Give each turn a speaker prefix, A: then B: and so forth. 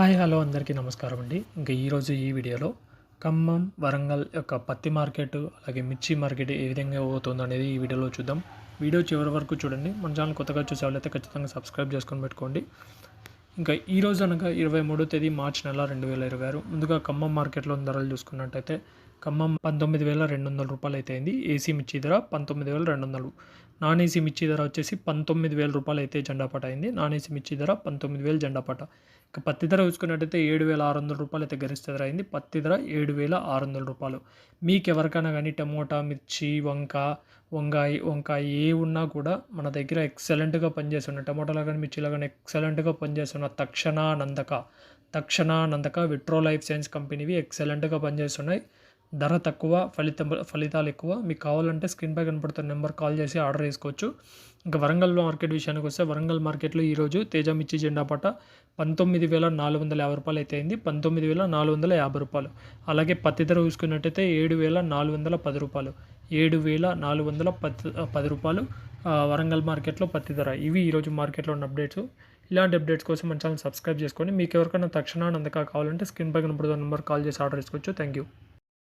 A: Hi hello అందరికీ నమస్కారం అండి. ఇంకా ఈరోజు ఈ వీడియోలో ఖమ్మం, వరంగల్ యొక్క పత్తి మార్కెట్ అలాగే మిర్చి మార్కెట్ ఏ విధంగా పోతుందో అనేది ఈ వీడియోలో చూద్దాం. వీడియో చివరి వరకు చూడండి. మన ఛానల్ కొత్తగా చూసే వాళ్ళైతే ఖచ్చితంగా సబ్స్క్రైబ్ చేసుకొని పెట్టుకోండి. ఇంకా ఈరోజు అనగా 23వ తేదీ మార్చి నెల 2026. ముందుగా ఖమ్మం మార్కెట్లో ధరలు చూసుకున్నట్టయితే ఖమ్మం 19,200 రూపాయలు అయితే అయింది. ఏసీ మిర్చి ధర 19,200. నాన్ ఏసీ మిర్చి ధర వచ్చేసి 19,000 రూపాయలు అయితే జెండాపాట అయింది. నాన్ ఏసీ మిర్చి ధర 19,000 జెండాపాట. ఇక పత్తి ధర చూసుకున్నట్టయితే 7,600 రూపాయలు అయితే గరిష్ట ధర అయింది. పత్తి ధర 7,600 రూపాయలు. మీకు ఎవరికైనా కానీ టమోటా, మిర్చి, వంకాయ ఏ ఉన్నా కూడా మన దగ్గర ఎక్సలెంట్గా పనిచేస్తున్న టమోటాలో కానీ మిర్చిలో కానీ ఎక్సలెంట్గా పనిచేస్తున్న తక్షణ నందక విట్రో లైఫ్ సైన్స్ కంపెనీవి ఎక్సలెంట్గా పనిచేస్తున్నాయి. ధర తక్కువ, ఫలితాలు ఎక్కువ. మీకు కావాలంటే స్క్రీన్ పై కనపడుతున్న నెంబర్ కాల్ చేసి ఆర్డర్ చేసుకోవచ్చు. ఇంకా వరంగల్ మార్కెట్ విషయానికి వస్తే వరంగల్ మార్కెట్లో ఈరోజు తేజ మిర్చి జెండాపాట 19,450 రూపాయలు అయితే అయింది. 19,450 రూపాయలు. అలాగే పత్తి ధర చూసుకున్నట్టయితే 7,410 రూపాయలు. 7,410 రూపాయలు వరంగల్ మార్కెట్లో పత్తి ధర. ఇవి ఈరోజు మార్కెట్లో ఉన్న అప్డేట్స్. ఇలాంటి అప్డేట్స్ కోసం మన ఛానల్ సబ్స్క్రైబ్ చేసుకోండి. మీకు ఎవరికైనా తక్షణ నందక కావాలంటే స్క్రీన్ పై కనపడుతున్న నెంబర్ కాల్ చేసి ఆర్డర్ చేసుకోవచ్చు. Thank you.